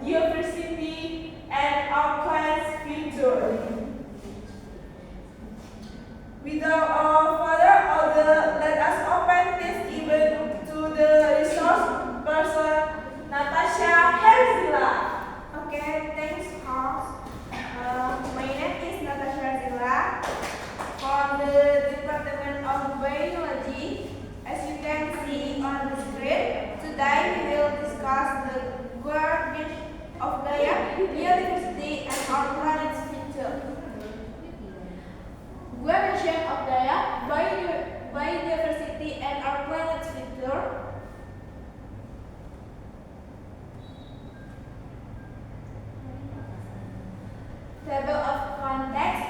biodiversity and our planet's future. Without further ado, let us open this event to the resource person Natasha Herzila. Okay, thanks, host. My name is Natasha Herzila from the Department of Biology. As you can see on the screen, today we will discuss the guardian of Gaia, biodiversity, and our planet's future. Guardian of Gaia, biodiversity, and our planet's future. Table of context.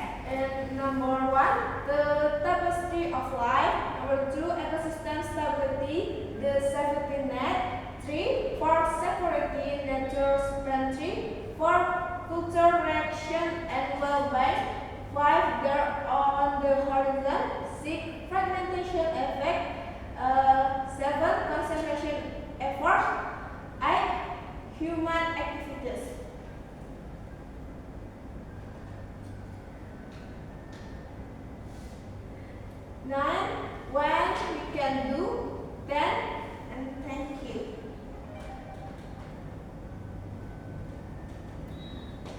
Number 1, the tapestry of life. Number 2, ecosystem stability, the safety net. 3, for security, nature's pantry. 4, culture reaction and well-being. 5, there on the horizon. 6, fragmentation effect. 7, conservation efforts. 8, human activities. 9, when we can do, 10, and thank you.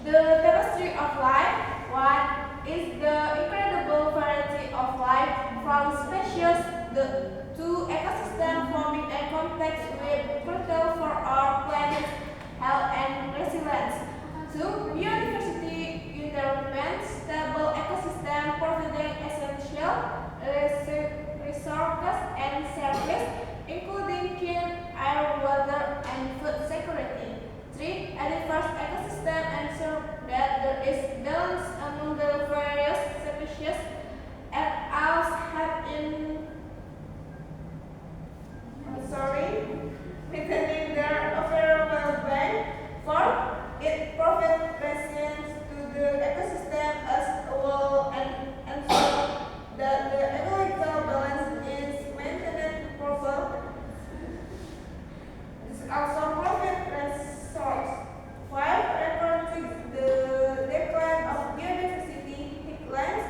The tapestry of life. 1 is the incredible variety of life from species, to ecosystem forming a complex web critical for our planet's health and resilience. 2, biodiversity environment, stable ecosystem providing essential resources and services, including clean air, water, and food security. 3, a diverse ecosystem ensure that there is balance among the various species and else have in maintaining their overall well-being. 4, it provides resilience to the ecosystem as a whole and ensure that the ecological balance is maintained properly. This also provides resource. 5, recording the decline of biodiversity declines.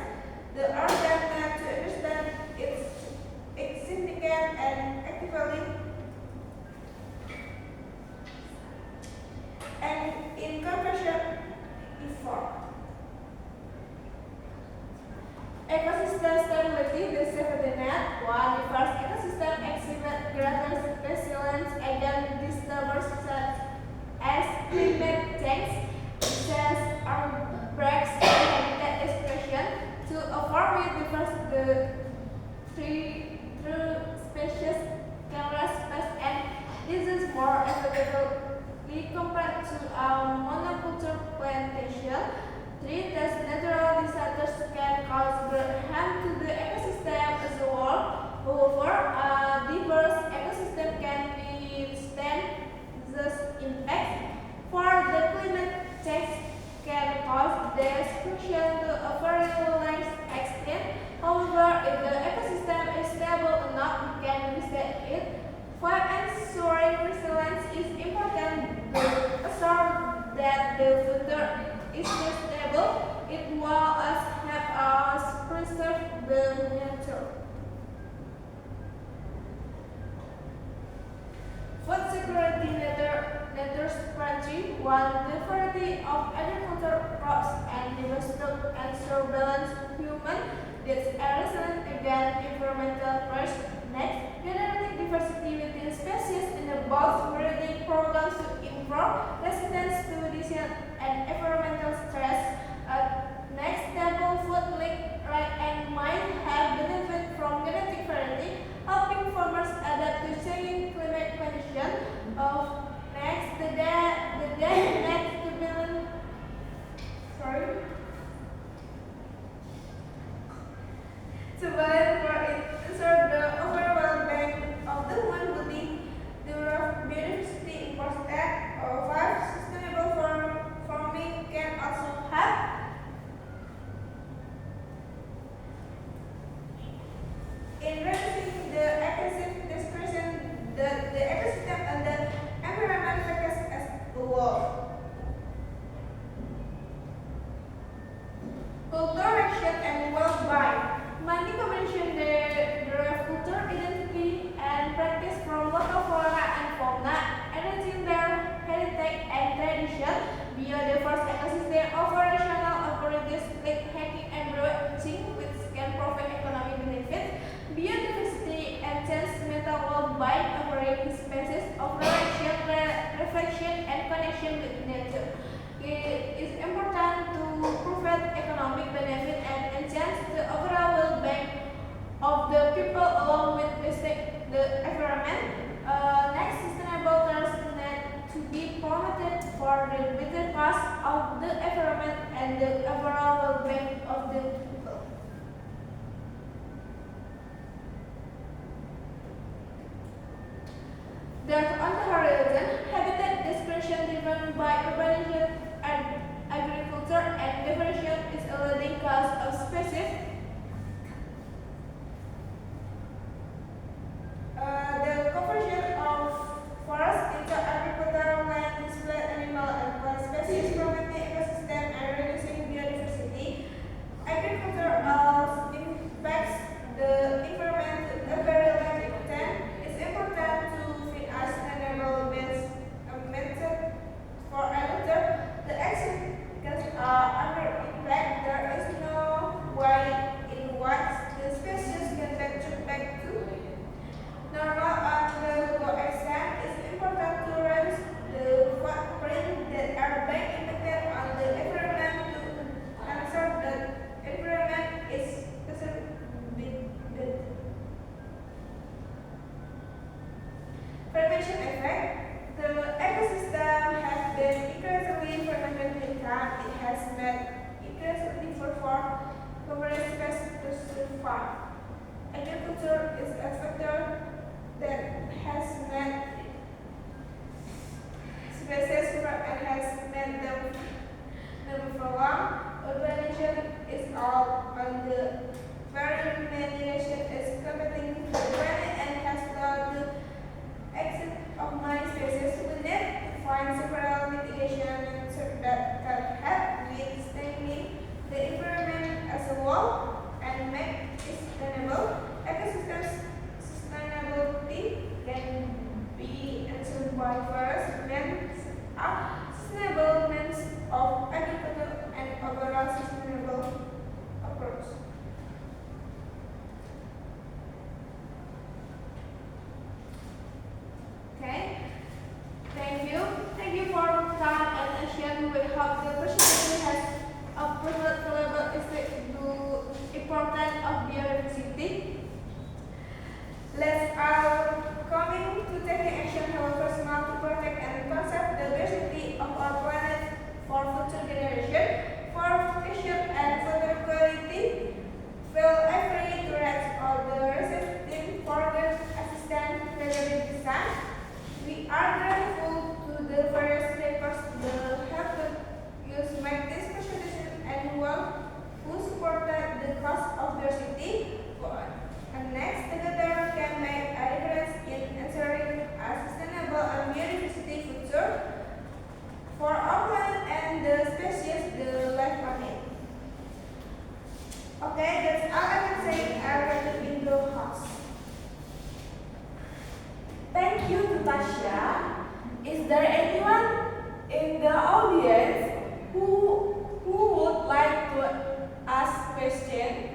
The urgent need to understand its significance and actively and in conservation effort. Ecosystem stability, the safety net. 1, refers ecosystem exhibit greater resilience against disturbers such as climate change, disease, outbreaks, and habitat destruction. 2, avoid refers the three species can respect and disease more effectively compared to a monoculture plantation. 3, thus natural disasters can cause great harm to the ecosystem as a whole. However, a diverse ecosystem can withstand these impacts. 4, the climate change can cause destruction to a very large extent. However, if the ecosystem is stable enough, we can withstand it. 5, ensuring resilience is important to assure that the future is stable. It will us help us preserve the nature. Food security, nature's pantry. 1, the variety of agricultural crops and livestock ensure balanced human needs are resilient against environmental threats. Next, genetic diversity within species enables breeding programs to improve resistance to disease and environmental stress. Next, stable food like and might have benefit from genetic variety, helping farmers adapt to changing climate conditions. Next, the next to balance. To balance for it, ensure the overall well-being of the human body. The biodiversity important. 5, sustainable farming can also help. In reducing the excessive dispersion, the ecosystem world. Culture action and worldwide. Many combination derive culture, identity, and practice from local flora and fauna, enriching their heritage and tradition. Biodiverse ecosystem operational opportunities like hiking and birdwatching, which can provide economic benefits. Biodiversity enhances mental worldwide, offering spaces of reflection, and connection with nature. It is important to provide economic benefit and enhance the overall well-being of the people along with the environment. Next, sustainable tourism need to be promoted for the better cost of the environment and the overall well-being of the people. There's on the horizon, habitat destruction driven by urbanization and agriculture and deforestation is a leading cause of species. The conversion of forest into agricultural land displaced animal and plant species, promoting ecosystem and reducing biodiversity. Agriculture also impacts the environment to a very large extent. It's important to feed a sustainable method for agriculture. The actions are under impact. There is no way in which the species can back to normal and the local extent. It's important to reduce the footprint that are being impacted on the environment to ensure that environment is preserved. Fermentation effect. The ecosystem has been increasingly fermented with time. It has made increasingly for coverage space to survive. Agriculture is a factor that has made species and has made them prolong. Urbanization is all on the very many nations is competing for the planet and has led the exit of many species. We need to find several mitigation methods that can help with stability the environment as a whole and make it sustainable. Ecosystems sustainability can be ensured by first sustainable means of agriculture and overall sustainable approach. Okay, thank you. Thank you for time and attention. We hope the presentation has provided valuable insight to importance of biodiversity. Let's all coming to take action our personal to protect and conserve the diversity of our planet for future generation, for education and further quality. Feel every direct or the resisting further assistance related design. We are grateful to the various papers that helped us make this presentation and who supported the cause of diversity. And next, together can make a difference in ensuring a sustainable and biodiversity future for our planet and the species that live on it. Okay, that's all I can say. I read in the house. Thank you, Natasha. Is there anyone in the audience who would like to ask question?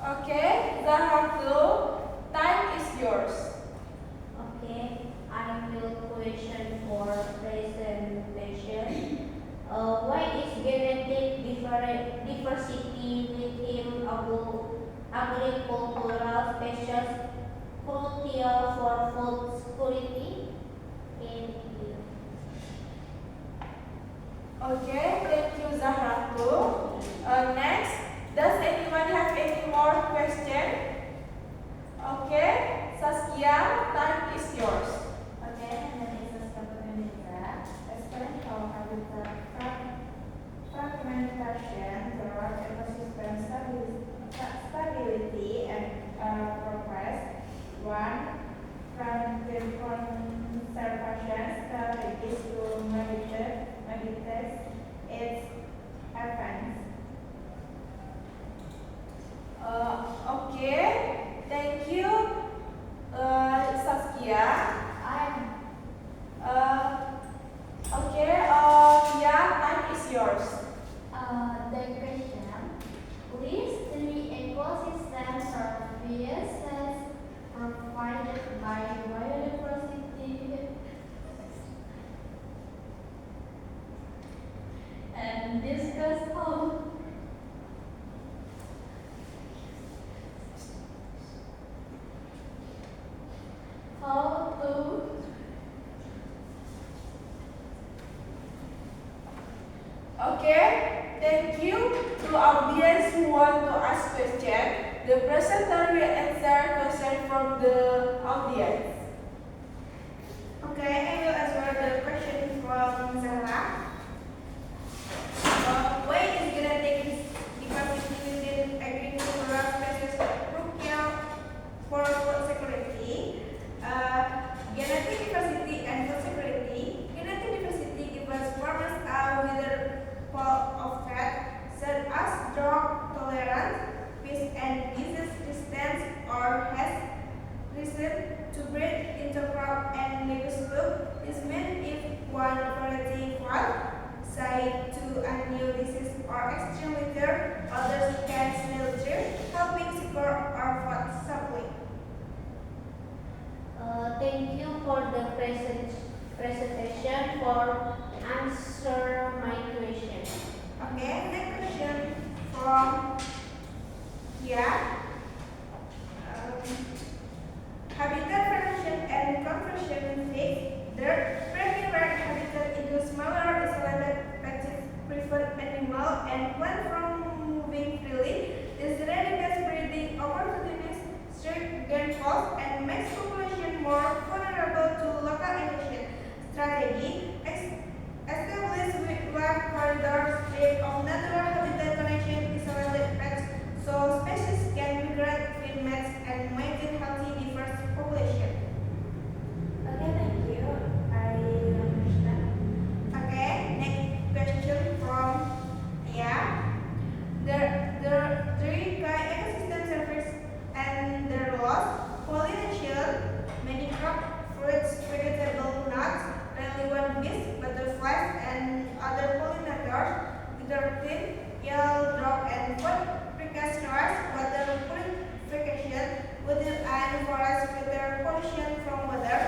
Okay, Zahratul, time is yours. Okay, I will question for presentation. Why is genetic diversity within agricultural species crucial for food security? Okay, thank you, Zahratul. Next, does anyone have any more question? Okay, Saskia, time is yours. Okay, and then is a Indonesia. Explain how habitat fragmentation throughout ecosystem stability and progress. One, from the conservation The presenter will answer questions from the audience. Okay, I will answer the question from Zahra. Why is genetic diversity within agricultural species crucial for food security? Genetic diversity and food security. Genetic diversity gives farmers a wider pool of traits such as drought tolerance, pest and disease resistance, or has reason to breed intercrop and livestock. This means if one variety fails, say to a new disease or extreme weather, others can still thrive, helping secure our food supply. Thank you for the presentation for answer my question. Okay, next question from habitat reduction and conversion phase. The preferred habitat includes smaller isolated patches, prevent animal and plant from moving freely. This reduces breeding opportunities, strict gainfalls, and makes population more vulnerable to local invasion. Strategy: establish wildlife corridors of natural habitat connection isolated patches so species can migrate, feed mates, and maintain healthy diverse population. Okay, thank you. I understand. Okay, next question from the three key ecosystem services and their roles: pollination, many crop, fruits, vegetable, nuts, relevant bees, butterflies, and other pollinators, detergent, yellow drop and food, precautionary water purification, within and forest filter pollution from water.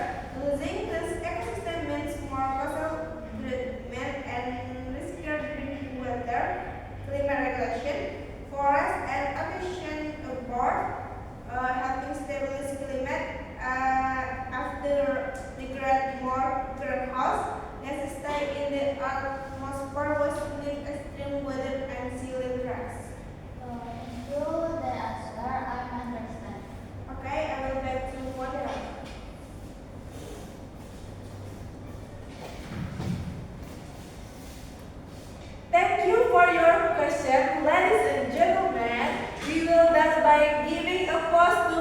Losing this ecosystem means more coastal treatment and riskier drinking water, climate regulation, forest and aviation board, helping stabilize climate after degrade more greenhouse. Let's stay in the atmosphere was need extreme weather and sea level rise. Thank you. The answer I understand. Okay, I will back to moderator. Thank you for your question, ladies and gentlemen. We will start by giving applause to